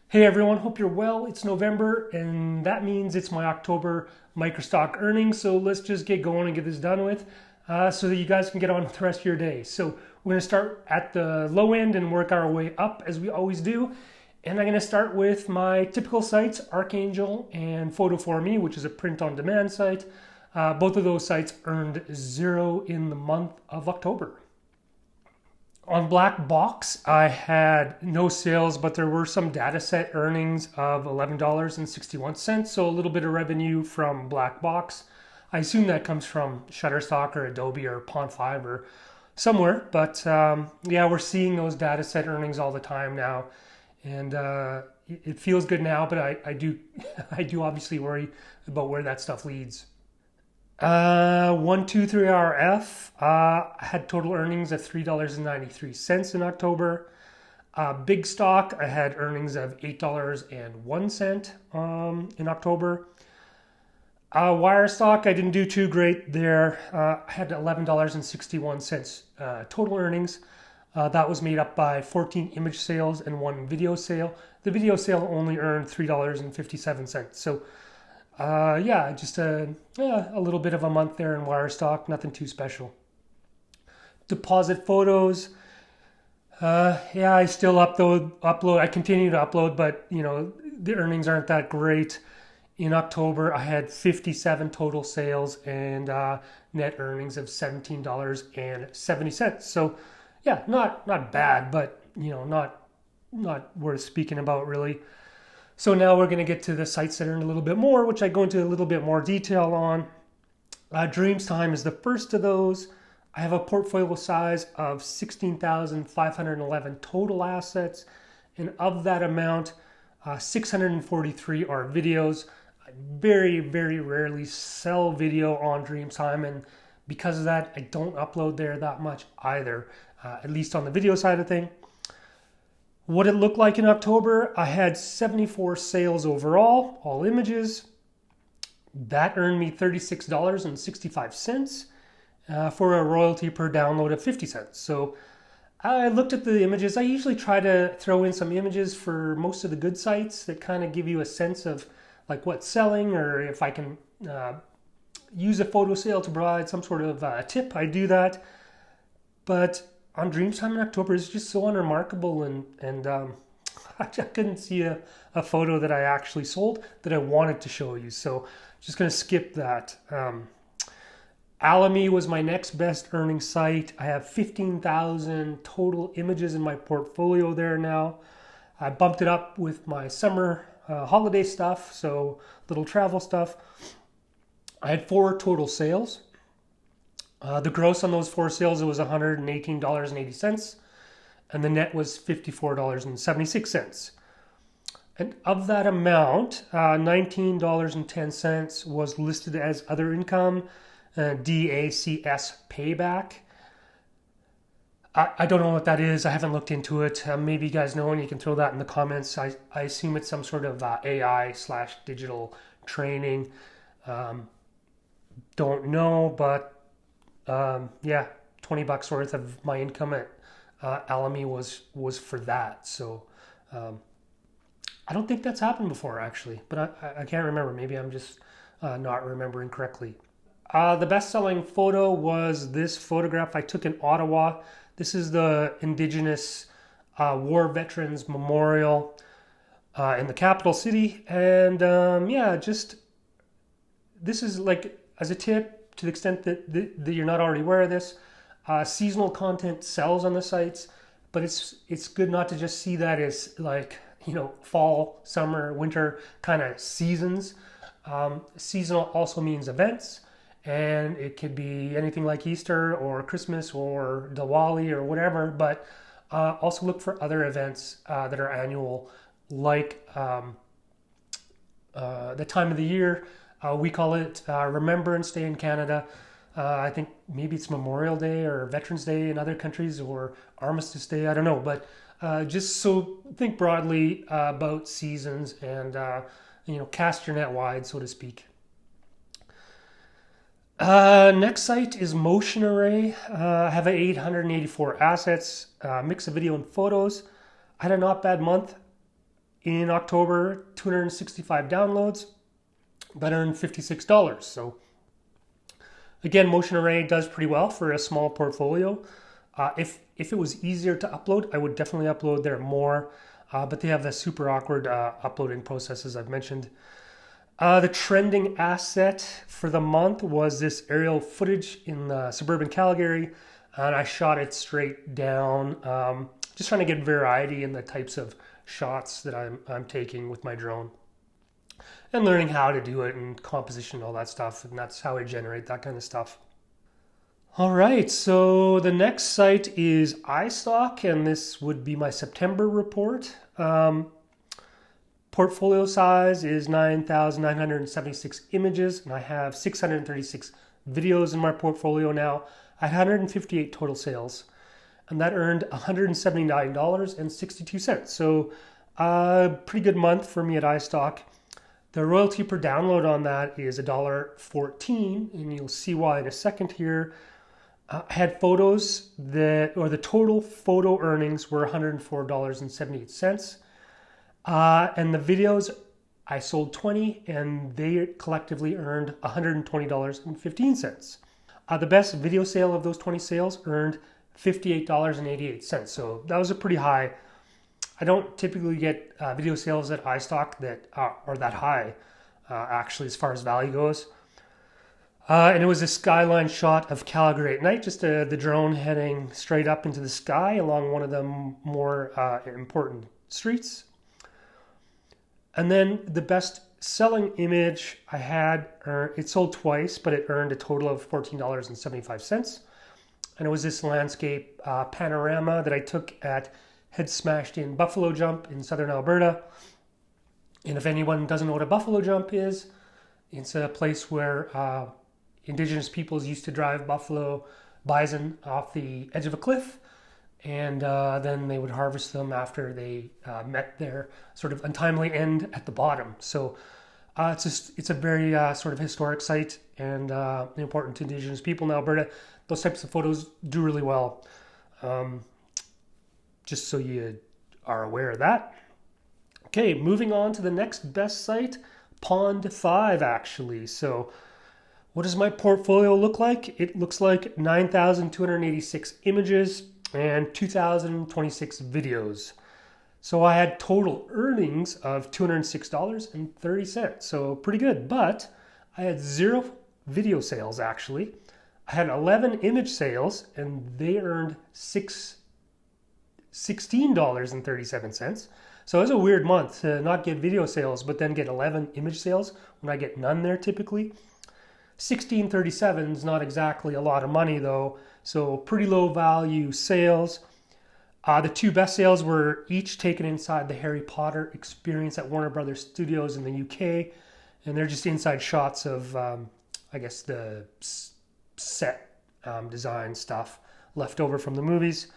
Hey everyone, hope you're well. It's November and that means it's my October Microstock earnings. So let's just get going and get this done with so that you guys can get on with the rest of your day. So we're going to start at the low end and work our way up as we always do. And I'm going to start with my typical sites, Archangel and Photo4Me, which is a print on demand site. Both of those sites earned zero in the month of October. On Black Box, I had no sales, but there were some data set earnings of $11.61. So a little bit of revenue from Black Box. I assume that comes from Shutterstock or Adobe or Pond5 or somewhere. But yeah, we're seeing those data set earnings all the time now. And it feels good now, but I do I do obviously worry about where that stuff leads. 123RF had total earnings of $3.93 in October. Big Stock, I had earnings of $8.01 in October. Wire Stock, I didn't do too great there. I had $11.61 total earnings. That was made up by 14 image sales and one video sale. The video sale only earned $3.57. So yeah, just a little bit of a month there in wire stock, nothing too special. Deposit photos, yeah, I still upload. I continue to upload, but the earnings aren't that great. In October, I had 57 total sales and net earnings of $17.70. So yeah, not bad, but not worth speaking about really. So now we're going to get to the sites that earn a little bit more, which I go into a little bit more detail on. Dreams Time is the first of those. I have a portfolio size of 16,511 total assets. And of that amount, 643 are videos. I very, very rarely sell video on Dreams Time. And because of that, I don't upload there that much either, at least on the video side of things. What it looked like in October, I had 74 sales overall, all images. That earned me $36.65 for a royalty per download of 50 cents. So I looked at the images. I usually try to throw in some images for most of the good sites that kind of give you a sense of like what's selling, or if I can use a photo sale to provide some sort of tip, I do that. But on Dreamtime in October is just so unremarkable, and I couldn't see a photo that I actually sold that I wanted to show you. So just going to skip that. Alamy was my next best earning site. I have 15,000 total images in my portfolio there now. I bumped it up with my summer holiday stuff, so little travel stuff. I had 4 total sales. The gross on those 4 sales, it was $118.80, and the net was $54.76. And of that amount, $19.10 was listed as other income, DACS payback. I don't know what that is. I haven't looked into it. Maybe you guys know, and you can throw that in the comments. I assume it's some sort of AI/digital training. Don't know, but yeah, $20 worth of my income at Alamy was for that. So I don't think that's happened before actually, but I can't remember. Maybe I'm just not remembering correctly. The best-selling photo was this photograph I took in Ottawa. This is the Indigenous War Veterans Memorial in the capital city, and yeah, just this is like as a tip. To the extent that you're not already aware of this, seasonal content sells on the sites, but it's good not to just see that as like fall, summer, winter kind of seasons. Seasonal also means events, and it could be anything like Easter or Christmas or Diwali or whatever. But also look for other events that are annual, like the time of the year. We call it Remembrance Day in Canada. I think maybe it's Memorial Day or Veterans Day in other countries, or Armistice Day. I don't know, but just so think broadly about seasons and cast your net wide, so to speak. Next site is Motion Array. I have 884 assets, mix of video and photos. I had a not bad month in October, 265 downloads, that earned $56. So again, Motion Array does pretty well for a small portfolio. If it was easier to upload, I would definitely upload there more, but they have the super awkward uploading processes I've mentioned. The trending asset for the month was this aerial footage in suburban Calgary, and I shot it straight down, just trying to get variety in the types of shots that I'm taking with my drone, and learning how to do it and composition, all that stuff, and that's how I generate that kind of stuff. All right, so the next site is iStock, and this would be my September report. Portfolio size is 9,976 images, and I have 636 videos in my portfolio now. I had 158 total sales, and that earned $179.62. So pretty good month for me at iStock. The royalty per download on that is $1.14, and you'll see why in a second here. I had photos the total photo earnings were $104.78. And the videos, I sold 20, and they collectively earned $120.15. The best video sale of those 20 sales earned $58.88. So that was a pretty high. I don't typically get video sales at iStock that are that high, actually, as far as value goes. And it was a skyline shot of Calgary at night, just the drone heading straight up into the sky along one of the more important streets. And then the best selling image I had, it sold twice, but it earned a total of $14.75. And it was this landscape panorama that I took at Head Smashed In Buffalo Jump in southern Alberta. And if anyone doesn't know what a buffalo jump is, it's a place where Indigenous peoples used to drive buffalo bison off the edge of a cliff, and then they would harvest them after they met their sort of untimely end at the bottom. So it's a very sort of historic site and important to Indigenous people in Alberta. Those types of photos do really well. Just so you are aware of that. Okay, moving on to the next best site, Pond 5 actually. So what does my portfolio look like? It looks like 9,286 images and 2,026 videos. So I had total earnings of $206.30. So pretty good, but I had 0 video sales actually. I had 11 image sales, and they earned $16.37. So it was a weird month to not get video sales, but then get 11 image sales when I get none there typically. $16.37 is not exactly a lot of money though, so pretty low value sales. The 2 best sales were each taken inside the Harry Potter experience at Warner Brothers Studios in the UK, and they're just inside shots of, I guess, the set design stuff left over from the movies.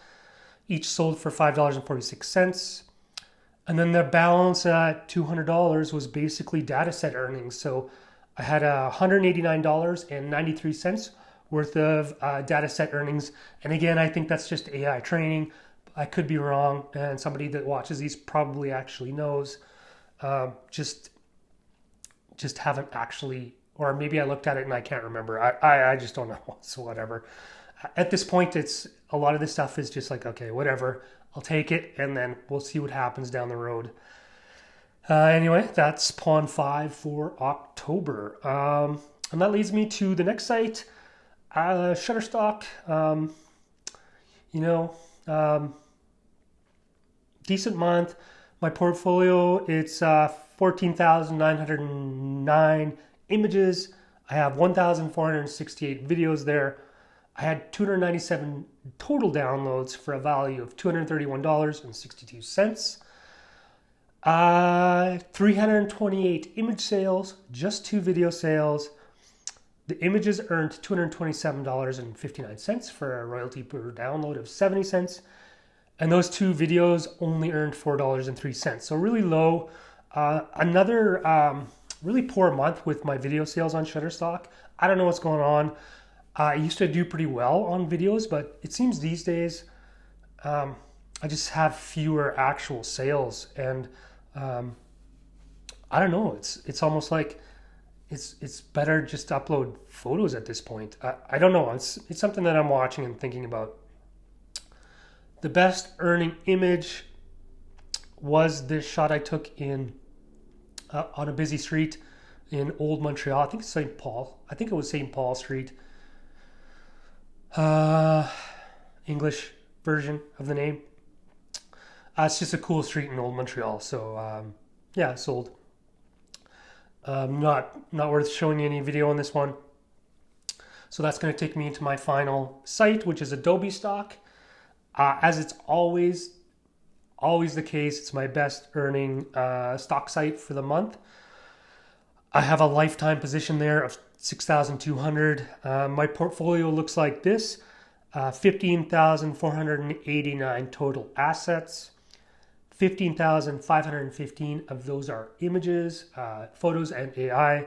Each sold for $5.46. And then the balance at $200 was basically data set earnings. So I had $189.93 worth of data set earnings. And again, I think that's just AI training. I could be wrong, and somebody that watches these probably actually knows. Just haven't actually, or maybe I looked at it and I can't remember. I just don't know. So whatever. At this point, it's a lot of this stuff is just like, okay, whatever. I'll take it, and then we'll see what happens down the road. Anyway, that's Pond 5 for October. And that leads me to the next site, Shutterstock. Decent month. My portfolio, it's 14,909 images. I have 1,468 videos there. I had 297 total downloads for a value of $231.62. 328 image sales, just 2 video sales. The images earned $227.59 for a royalty per download of 70 cents. And those 2 videos only earned $4.03. So really low. Another really poor month with my video sales on Shutterstock. I don't know what's going on. I used to do pretty well on videos, but it seems these days I just have fewer actual sales. And I don't know. It's almost like it's better just to upload photos at this point. I don't know. It's something that I'm watching and thinking about. The best earning image was this shot I took in on a busy street in Old Montreal. I think it's St. Paul. I think it was St. Paul Street. English version of the name. It's just a cool street in Old Montreal. So yeah, sold. Not worth showing you any video on this one. So that's going to take me into my final site, which is Adobe Stock. As it's always the case, it's my best earning stock site for the month. I have a lifetime position there of 6,200. My portfolio looks like this: 15,489 total assets. 15,515 of those are images, photos, and AI. I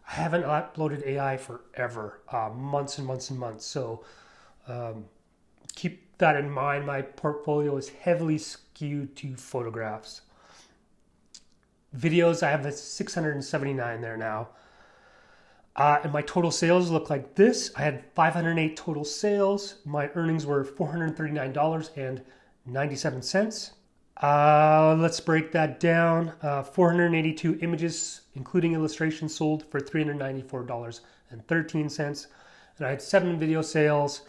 haven't uploaded AI forever, months and months and months. So keep that in mind. My portfolio is heavily skewed to photographs. Videos, I have 679 there now. And my total sales look like this. I had 508 total sales. My earnings were $439.97. Let's break that down. 482 images, including illustrations, sold for $394.13. And I had 7 video sales,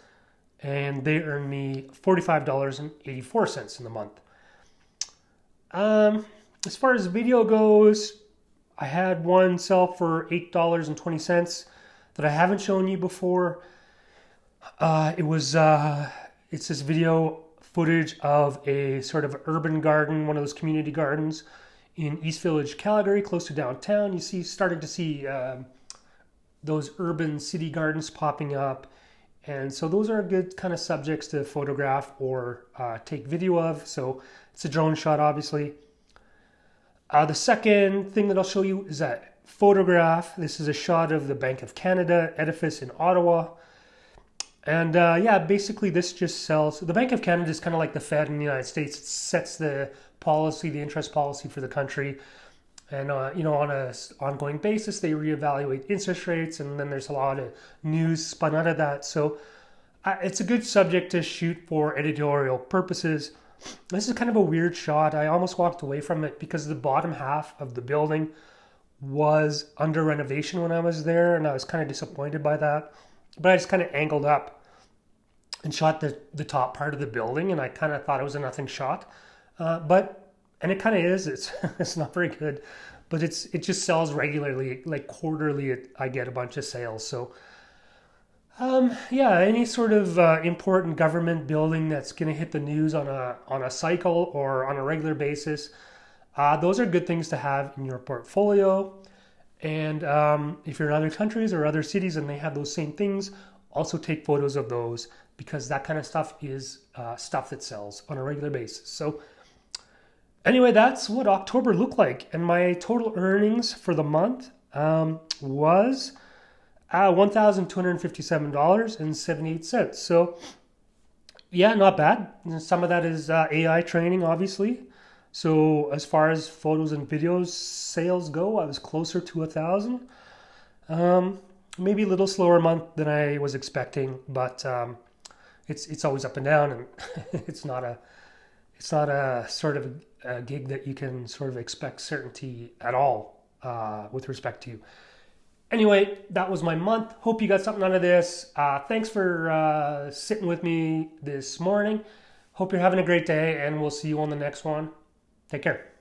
and they earned me $45.84 in the month. As far as video goes, I had one sell for $8.20 that I haven't shown you before. It's this video footage of a sort of urban garden, one of those community gardens in East Village, Calgary, close to downtown. Starting to see those urban city gardens popping up. And so those are good kind of subjects to photograph or take video of. So it's a drone shot, obviously. The second thing that I'll show you is a photograph. This is a shot of the Bank of Canada edifice in Ottawa. And yeah, basically this just sells. The Bank of Canada is kind of like the Fed in the United States. It sets the policy, the interest policy for the country. And, on an ongoing basis, they reevaluate interest rates. And then there's a lot of news spun out of that. So it's a good subject to shoot for editorial purposes. This is kind of a weird shot. I almost walked away from it because the bottom half of the building was under renovation when I was there, and I was kind of disappointed by that. But I just kind of angled up and shot the top part of the building, and I kind of thought it was a nothing shot. And it kind of is. It's not very good, but it just sells regularly, like quarterly. I get a bunch of sales. So yeah, any sort of important government building that's going to hit the news on a cycle or on a regular basis, those are good things to have in your portfolio. And if you're in other countries or other cities and they have those same things, also take photos of those, because that kind of stuff is stuff that sells on a regular basis. So anyway, that's what October looked like. And my total earnings for the month was $1,257.78. So yeah, not bad. Some of that is AI training, obviously. So as far as photos and videos sales go, I was closer to 1,000. Maybe a little slower month than I was expecting, but it's always up and down, and it's not a sort of a gig that you can sort of expect certainty at all with respect to. Anyway, that was my month. Hope you got something out of this. Thanks for sitting with me this morning. Hope you're having a great day, and we'll see you on the next one. Take care.